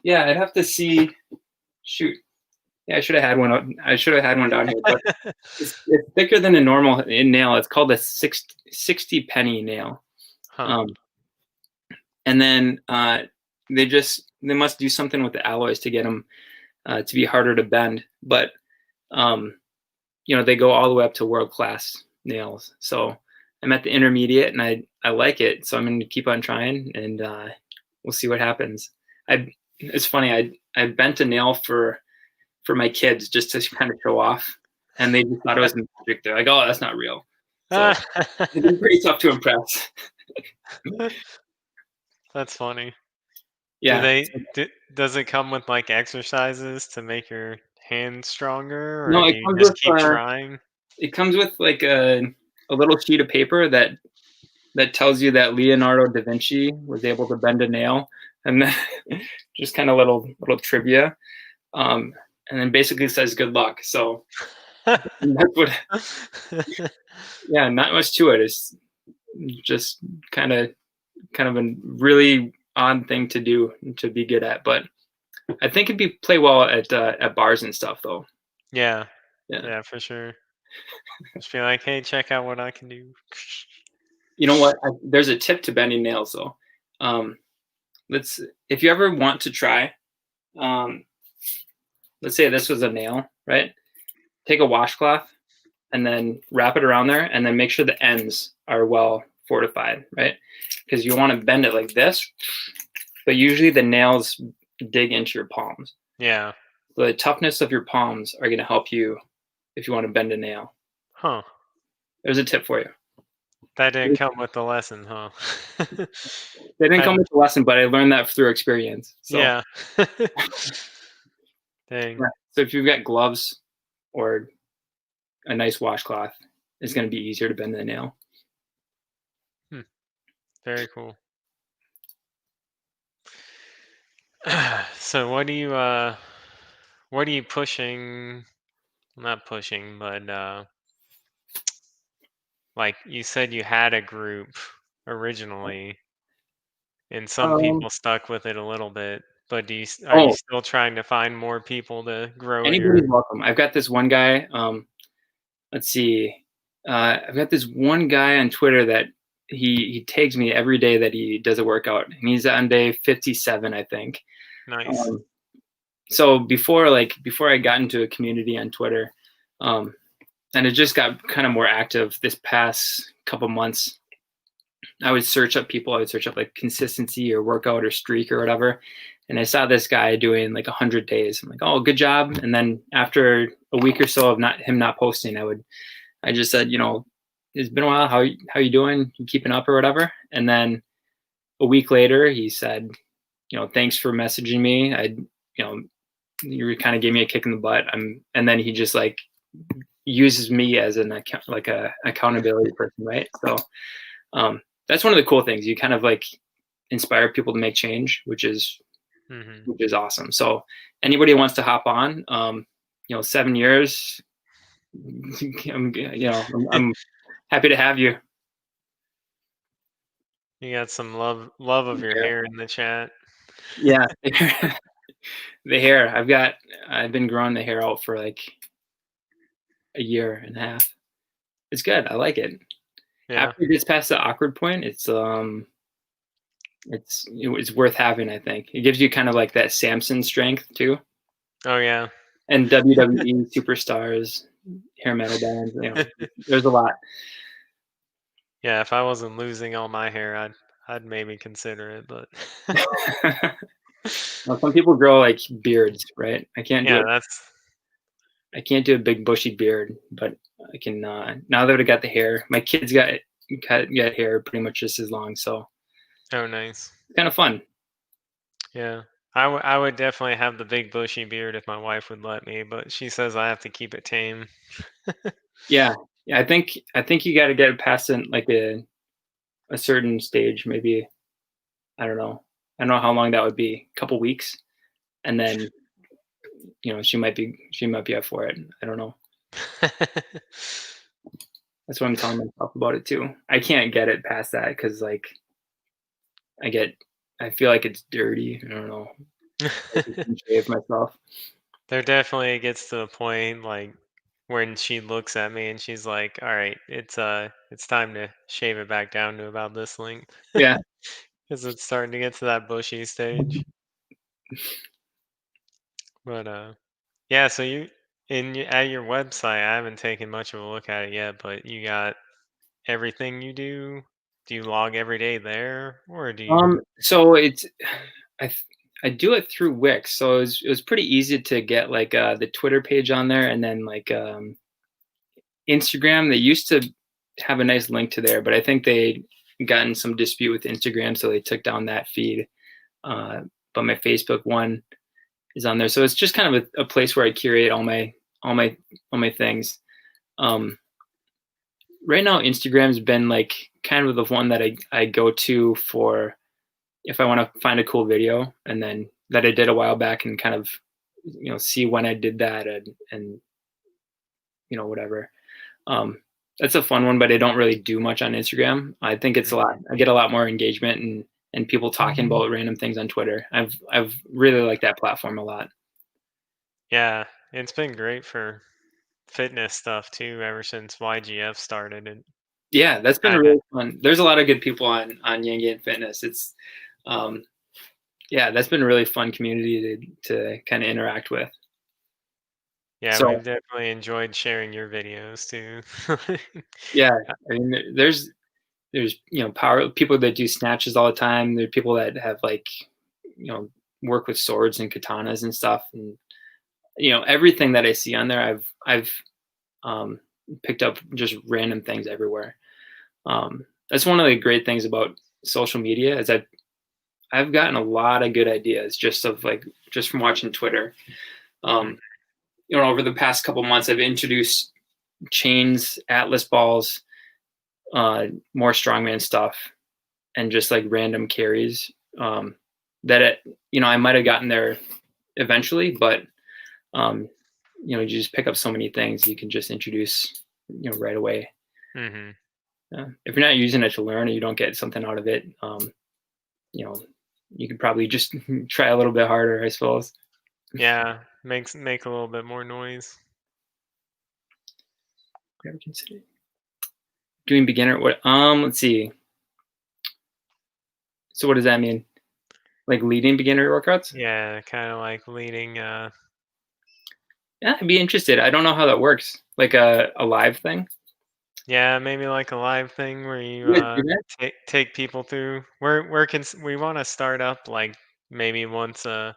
Yeah, I'd have to see. Shoot. Yeah, I should have had one. I should have had one down here, but it's thicker than a normal nail. It's called a 60 penny nail. huh. Um, and then they must do something with the alloys to get them to be harder to bend. But um, they go all the way up to world class nails. So I'm at the intermediate, and I like it. So I'm going to keep on trying, and we'll see what happens. It's funny. I bent a nail for my kids just to kind of show off, and they just thought it was magic. They're like, "Oh, that's not real." So it's been pretty tough to impress. That's funny. Do Yeah. they does it come with like exercises to make your hands stronger, or No, do you just keep trying? it comes with like a little sheet of paper that tells you that Leonardo da Vinci was able to bend a nail, and then just kind of little trivia, um, and then basically says good luck. So that's what. Yeah, not much to it. just kind of kind of a really odd thing to do to be good at. But I think it'd be play well at bars and stuff though. Yeah. Yeah. Yeah, for sure. Just be like, hey, check out what I can do. You know what? There's a tip to bending nails though. Um, let's if you ever want to try, um, let's say this was a nail, right? Take a washcloth and then wrap it around there, and then make sure the ends are well fortified, right? Because you want to bend it like this, but usually the nails dig into your palms. Yeah. The toughness of your palms are going to help you if you want to bend a nail. Huh. There's a tip for you. That didn't come with the lesson, huh? They didn't I, come with the lesson, but I learned that through experience. So, yeah. Dang. yeah. So if you've got gloves or a nice washcloth, it's going to be easier to bend the nail. Hmm. Very cool. So what are you pushing, not pushing, but like you said you had a group originally and some Um, people stuck with it a little bit, but are you oh, still trying to find more people to grow your anybody's welcome. I've got this one guy. Let's see. I've got this one guy on Twitter that he tags me every day that he does a workout, and he's on day 57, I think. nice. Um, so before I got into a community on Twitter, um, and it just got kind of more active this past couple months. I would search up people. I would search up like consistency or workout or streak or whatever, and I saw this guy doing like 100 days. I'm like, oh, good job. And then after a week or so of not posting, I just said, it's been a while. How you doing? You keeping up or whatever? And then a week later, he said, thanks for messaging me. You kind of gave me a kick in the butt. And then he just like uses me as an account, like a accountability person, right? So that's one of the cool things. You kind of like inspire people to make change, Hmm. which is awesome. So anybody who wants to hop on, 7 years, I'm happy to have you. You got some love of your hair in the chat. Yeah, the hair. I've been growing the hair out for like a year and a half. It's good. I like it. Yeah. After it gets past the awkward point, it's worth having. I think it gives you kind of like that Samson strength too, Oh yeah. and WWE superstars, hair metal bands. There's a lot. Yeah, if I wasn't losing all my hair, I'd maybe consider it, but Well, some people grow like beards, right? I can't do yeah, it. that's I can't do a big bushy beard, but I can. Now that I got the hair, my kids got hair pretty much just as long, so oh nice. it's kind of fun. Yeah. I would definitely have the big bushy beard if my wife would let me, but she says I have to keep it tame. Yeah, yeah. I think you got to get past it like a certain stage, maybe. I don't know. I don't know how long that would be. A couple weeks, and then she might be up for it. I don't know. That's what I'm telling myself about it too. I can't get it past that because like I get, I feel like it's dirty. I don't know. I can shave myself. There definitely gets to a point like when she looks at me and she's like, "All right, it's time to shave it back down to about this length." Yeah. Because it's starting to get to that bushy stage. But yeah, so at your website, I haven't taken much of a look at it yet, but you got everything you do. Do you log every day there, or do you? So I I do it through Wix, so it was pretty easy to get like the Twitter page on there, and then like Instagram. They used to have a nice link to there, but I think they got in some dispute with Instagram, so they took down that feed. Uh, but my Facebook one is on there, so it's just kind of a place where I curate all my all my things. Um, right now, Instagram's been like kind of the one that I go to for if I want to find a cool video, and then that I did a while back, and kind of see when I did that, and whatever. That's a fun one, but I don't really do much on Instagram. I think it's a lot. Mhm. I get a lot more engagement and people talking about random things on Twitter. I've really liked that platform a lot. Yeah, it's been great for fitness stuff too ever since YGF started. And Yeah, that's been kind of, really fun. There's a lot of good people on Yang Fitness. It's um, yeah, that's been a really fun community to kind of interact with. yeah, So we've definitely enjoyed sharing your videos too. yeah, I mean, there's power people that do snatches all the time. There are people that have like you know work with swords and katanas and stuff, and everything that I see on there, I've um, picked up just random things everywhere. That's one of the great things about social media is I've gotten a lot of good ideas just from watching Twitter. Mm, Um, over the past couple months, I've introduced chains, Atlas balls, more strongman stuff, and just like random carries. That I might have gotten there eventually, but um, you just pick up so many things you can just introduce, right away. mhm. If you're not using it to learn or you don't get something out of it, you know, you could probably just try a little bit harder, I suppose. Yeah, make a little bit more noise. Grab consider doing beginner. What? Let's see. So what does that mean? Like leading beginner workouts? Yeah, kind of like leading. Yeah, I'd be interested. I don't know how that works. Like a live thing. Yeah, maybe like a live thing where you You guys do that? take people through. We want to start up like maybe once a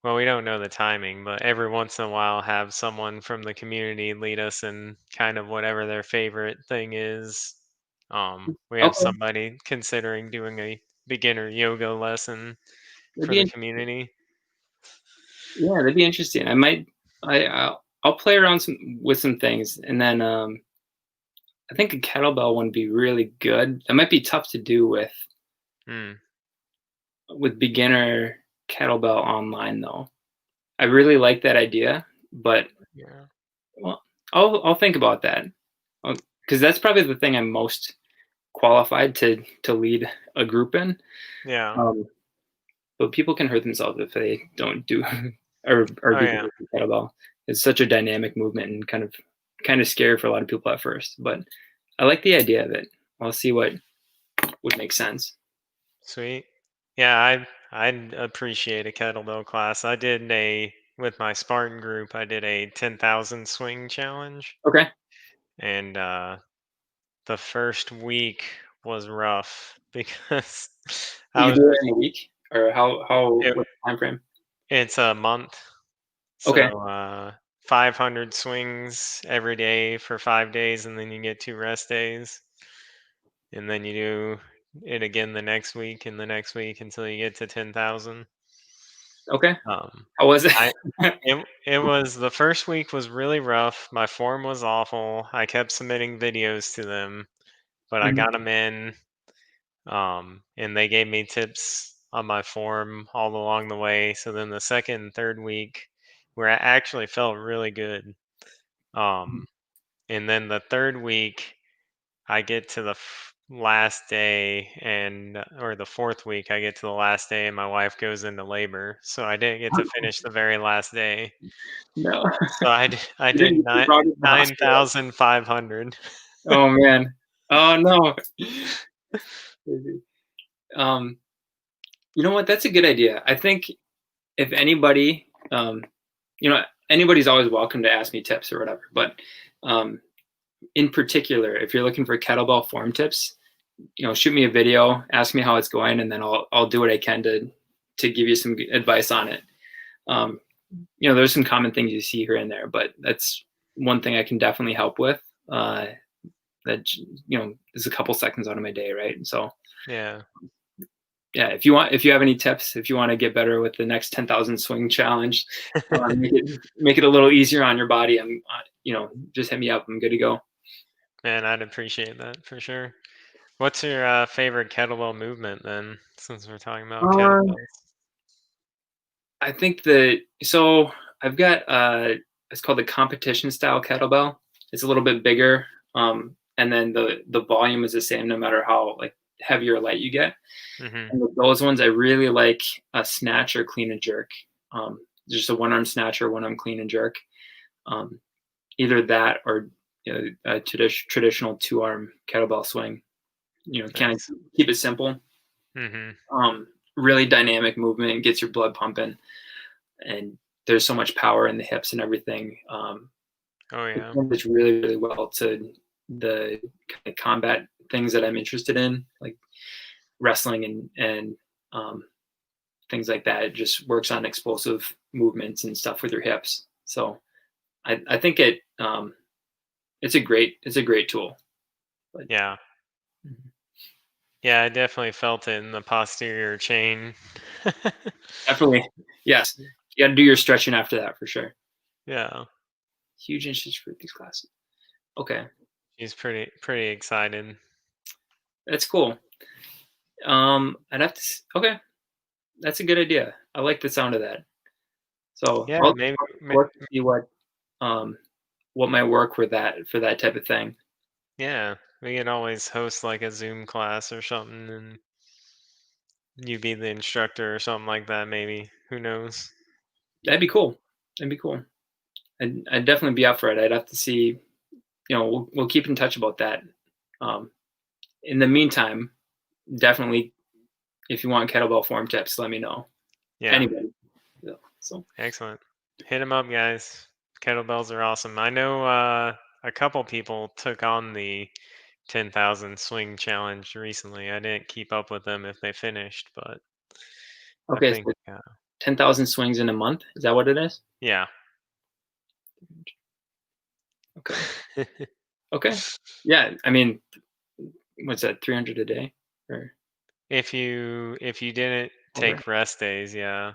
well, we don't know the timing, but every once in a while have someone from the community lead us in kind of whatever their favorite thing is. We have Okay, somebody considering doing a beginner yoga lesson that'd for be the interesting. community. Yeah, that'd be interesting. I might. I'll play around with some things, and then I think a kettlebell one would be really good. That might be tough to do Mm, with beginner kettlebell online though. I really like that idea, but yeah. well, I'll think about that because that's probably the thing I'm most qualified to lead a group in. Yeah. Um, but people can hurt themselves if they don't do or Oh do the yeah. work with kettlebell. It's such a dynamic movement and kind of scary for a lot of people at first. But I like the idea of it. I'll see what would make sense. Sweet. Yeah, I'd appreciate a kettlebell class. I did a with my Spartan group. I did a 10,000 swing challenge, Okay, and the first week was rough because I you was do it in a week or how it, what time frame? it's a month, Okay, so 500 swings every day for 5 days, and then you get 2 rest days, and then you do it again the next week and the next week until you get to 10,000. okay. Um, How was it? I it was the first week was really rough. My form was awful. I kept submitting videos to them, but I Mhm. got them in. And they gave me tips on my form all along the way. So then the second and third week, where I actually felt really good. Um, and then the third week, I get to the last day, and or the fourth week, I get to the last day, and my wife goes into labor. So I didn't get to finish the very last day. No, So I you did didn't get you brought it to the nine hospital. thousand 500. Oh man. Oh no. Um, you know what? That's a good idea. I think if anybody, anybody's always welcome to ask me tips or whatever. But um, in particular, if you're looking for kettlebell form tips, shoot me a video, ask me how it's going, and then I'll do what I can to give you some advice on it. Um, there's some common things you see here and there, but that's one thing I can definitely help with. That is a couple seconds out of my day, right? So Yeah. yeah, if you have any tips, if you want to get better with the next 10,000 swing challenge, make it a little easier on your body. Just hit me up. I'm good to go. Man, I'd appreciate that for sure. What's your favorite kettlebell movement then, since we're talking about Um, kettlebells? I think I've got it's called the competition style kettlebell. It's a little bit bigger. And then the volume is the same no matter how like heavy or light you get. Mhm. And with those ones, I really like a snatch or clean and jerk. Just a one arm snatch or one arm clean and jerk. Um, Either that or a traditional two arm kettlebell swing. Kind of Nice. keep it simple. Mhm. Really dynamic movement, gets your blood pumping, and there's so much power in the hips and everything. Oh, It yeah. lends really, really well to the kind of combat things that I'm interested in, like wrestling and um, things like that. It just works on explosive movements and stuff with your hips. So I think it's a great tool. But Yeah. mhm. Yeah, I definitely felt it in the posterior chain. Definitely, yes, you got to do your stretching after that for sure. Yeah. Huge interest for these classes. Okay, She's pretty excited. that's cool. I'd have to. Okay, that's a good idea. I like the sound of that. So Yeah, I'll maybe look to see um what might work for that type of thing. yeah, we could always host like a Zoom class or something and you be the instructor or something like that maybe. Who knows? That'd be cool. That'd be cool. I'd definitely be up for it. I'd have to see. We'll keep in touch about that. Um, in the meantime, definitely, if you want kettlebell form tips, let me know. Yeah, Anybody. Yeah, so excellent. Hit them up, guys. Kettlebells are awesome. I know a couple people took on the 10,000 swing challenge recently. I didn't keep up with them if they finished, but I okay, think so 10,000 swings in a month. Is that what it is? yeah. Okay. Okay. Yeah. I mean, what's that? 300 a day or If you didn't over? take rest days, yeah.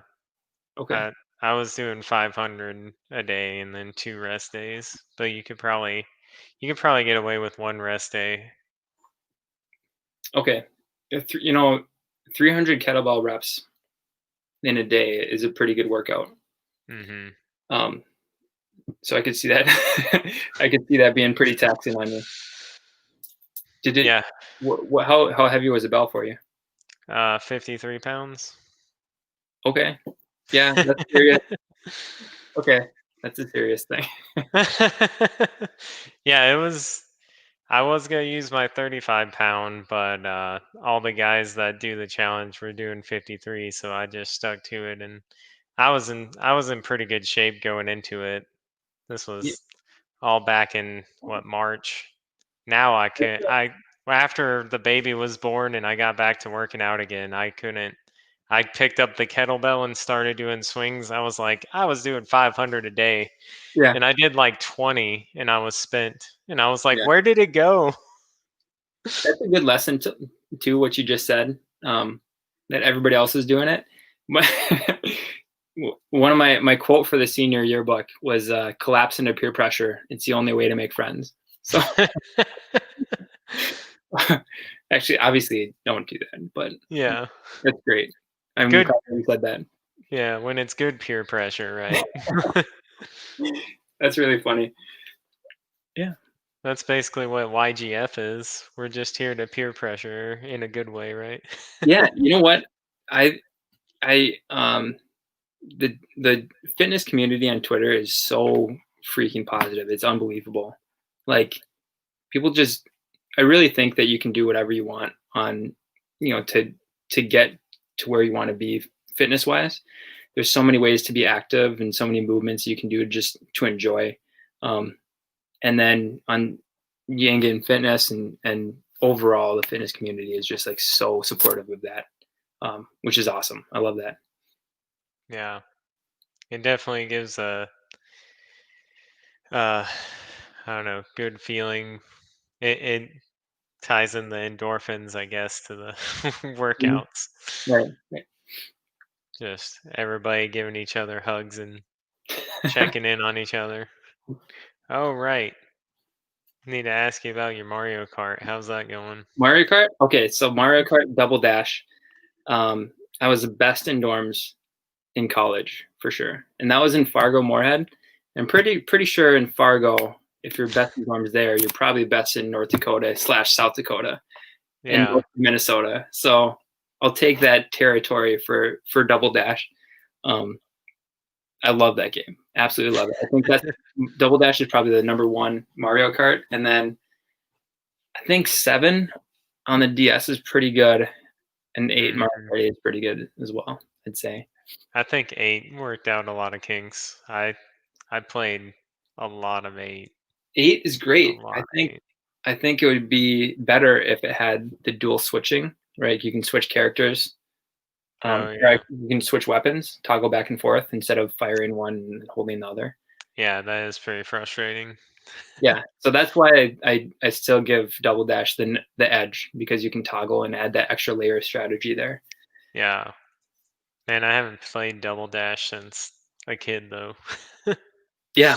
Okay. I I was doing 500 a day and then 2 rest days, but you could probably get away with 1 rest day. Okay. 300 kettlebell reps in a day is a pretty good workout. Mhm. Um, so I could see that. I could see that being pretty taxing on you. Did it? Yeah, How heavy was the bell for you? 53 pounds. Okay. Yeah, that's serious. Okay, that's a serious thing. Yeah, I was gonna use my 35-pound, but all the guys that do the challenge were doing 53, so I just stuck to it, and I was in pretty good shape going into it. This Yeah, was all back in what, March. Now I can't. After the baby was born and I got back to working out again, I couldn't. I picked up the kettlebell and started doing swings. I was doing 500 a day, yeah, and I did like 20, and I was spent. And I was like, yeah. where did it go? That's a good lesson to what you just said. That everybody else is doing it. But one of my quote for the senior yearbook was collapse under peer pressure. It's the only way to make friends. So actually, obviously, don't do that. But Yeah, that's great. I'm good. glad you said that. Yeah, when it's good peer pressure, right? That's really funny. Yeah. That's basically what YGF is. We're just here to peer pressure in a good way, right? Yeah. You know what? I the fitness community on Twitter is so freaking positive. It's unbelievable. Like people just I really think that you can do whatever you want on to get to where you want to be fitness wise. There's so many ways to be active and so many movements you can do just to enjoy. Um, and then on Yang and fitness and overall the fitness community is just like so supportive of that, which is awesome. I love that. Yeah, it definitely gives uh, I don't know, good feeling. It ties in the endorphins, I guess, to the Mhm. workouts. Right. Right. Just everybody giving each other hugs and checking in on each other. Oh, right. Need to ask you about your Mario Kart. How's that going? Mario Kart. Okay, so Mario Kart Double Dash. Um, I was the best in dorms in college for sure, and that was in Fargo Moorhead. I'm pretty sure in Fargo if your best dorm's there, you're probably best in North Dakota / South Dakota and Yeah. North Minnesota. So I'll take that territory for Double Dash. Um, I love that game. Absolutely love it. I think that's Double Dash is probably the number one Mario Kart, and then I think 7 on the DS is pretty good, and 8 Mario Mhm. Kart 8 is pretty good as well, I'd say. I think 8 worked out a lot of kinks. I played a lot of 8. 8 is A great. lot of 8. I think it would be better if it had the dual switching, right? You can switch characters. Oh, Right, yeah. you can switch weapons, toggle back and forth instead of firing one and holding the other. Yeah, that is pretty frustrating. Yeah, so that's why I still give Double Dash the edge because you can toggle and add that extra layer of strategy there. Yeah. Man, I haven't played Double Dash since a kid, though. Yeah,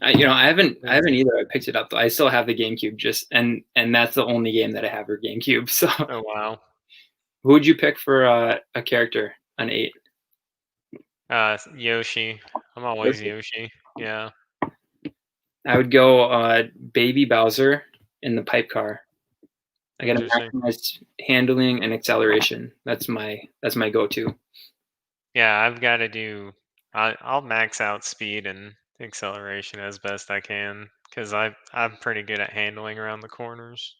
I Yeah. haven't either. I picked it up though. I still have the GameCube just and that's the only game that I have for GameCube. So Oh, wow. who would you pick for a character on 8? Yoshi. I'm always Yoshi? Yoshi. Yeah. I would go Baby Bowser in the pipe car. I gotta Interesting. maximize handling and acceleration. That's my go-to. Yeah, I've got to do. I'll max out speed and acceleration as best I can because I'm pretty good at handling around the corners.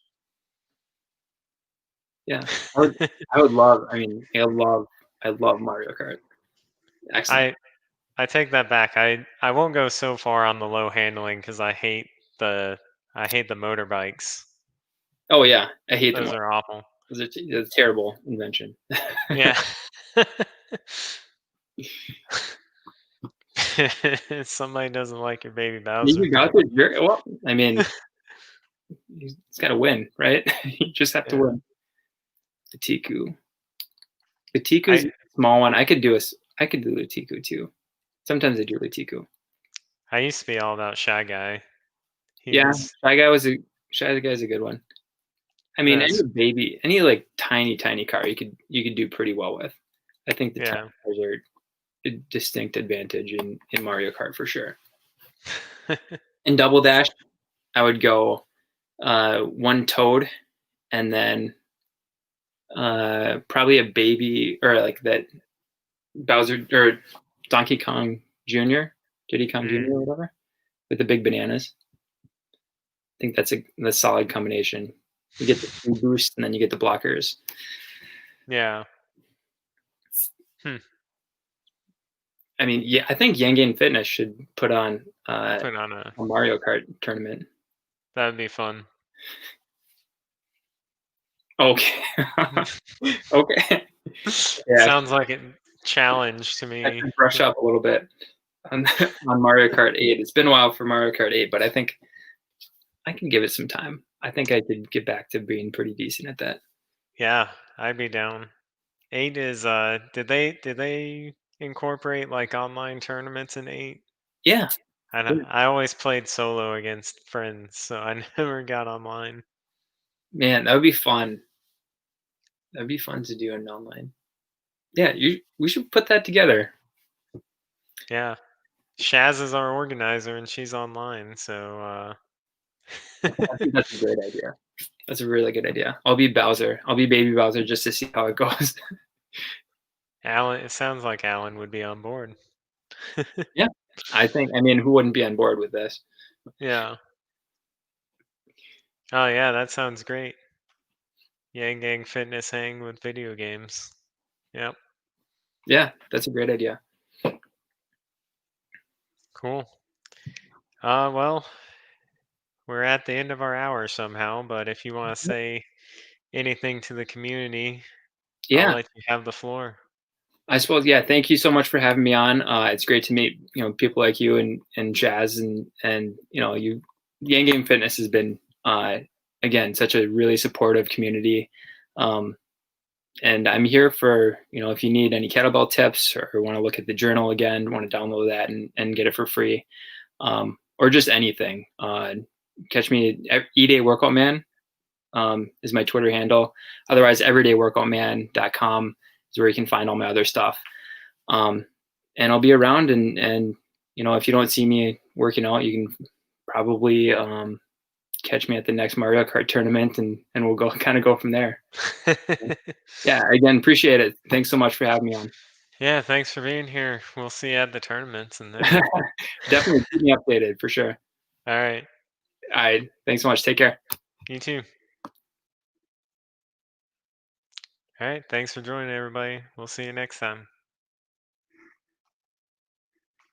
Yeah, I would I would love. I mean, I love Mario Kart. Excellent. I I take that back. I won't go so far on the low handling because the I hate the motorbikes. Oh yeah, I hate them Those all. are awful. Those are a terrible invention. Yeah. Somebody doesn't like your baby Bowser. Maybe Bowser, well, I mean, he's got to win, right? You just have to Yeah. win. The Tiku. The Tiku's I a small one. I could do the Tiku too. Sometimes I do the Tiku. I used to be all about Shy Guy. He Yeah, was Shy Guy's a good one. I mean, that's any like tiny car you could do pretty well with. I think the tiny yeah. cars are a distinct advantage in Mario Kart for sure. In Double Dash, I would go one Toad and then probably a baby or like that Bowser or Donkey Kong Jr. Diddy Kong Mm, Jr. or whatever with the big bananas. I think that's a solid combination. You get the speed boost and then you get the blockers. yeah. Hmm. I mean, yeah, I think Yang Game Fitness should put on Put on a a Mario Kart tournament. that would be fun. Okay. Okay. Yeah, Sounds like a challenge to I me. should brush up a little bit on on Mario Kart 8. It's been a while for Mario Kart 8, but I think I can give it some time. I think I could get back to being pretty decent at that. Yeah, I'd be down. 8 is did they incorporate like online tournaments in 8? Yeah, I always played solo against friends, so I never got online. man, that would be fun. That'd be fun to do an online. Yeah, we should put that together. Yeah. Shaz is our organizer and she's online, so I think that's a great idea. That's a really good idea. I'll be Bowser. I'll be Baby Bowser just to see how it goes. Alan, it sounds like Alan would be on board. Yeah, I mean, who wouldn't be on board with this? Yeah. Oh yeah, that sounds great. Yang Gang Fitness hang with video games. Yep. Yeah, that's a great idea. Cool. Well, we're at the end of our hour somehow, but if you want to say anything to the community, I'll Yeah, let you have the floor. I suppose. Yeah, thank you so much for having me on. It's great to meet people like you and Jazz and you. Yang Game Fitness has been again such a really supportive community, um, and I'm here for if you need any kettlebell tips or want to look at the journal again, want to download that and get it for free, or just anything. Catch me at E-Day Workout Man is my Twitter handle. Otherwise, everydayworkoutman.com is where you can find all my other stuff. And I'll be around. And if you don't see me working out, you can probably catch me at the next Mario Kart tournament, and we'll go kind of go from there. Yeah, again, appreciate it. Thanks so much for having me on. Yeah, thanks for being here. We'll see you at the tournaments and there. Definitely keep me updated for sure. All right. All right, thanks so much. Take care. You too. All right. Thanks for joining, everybody. We'll see you next time.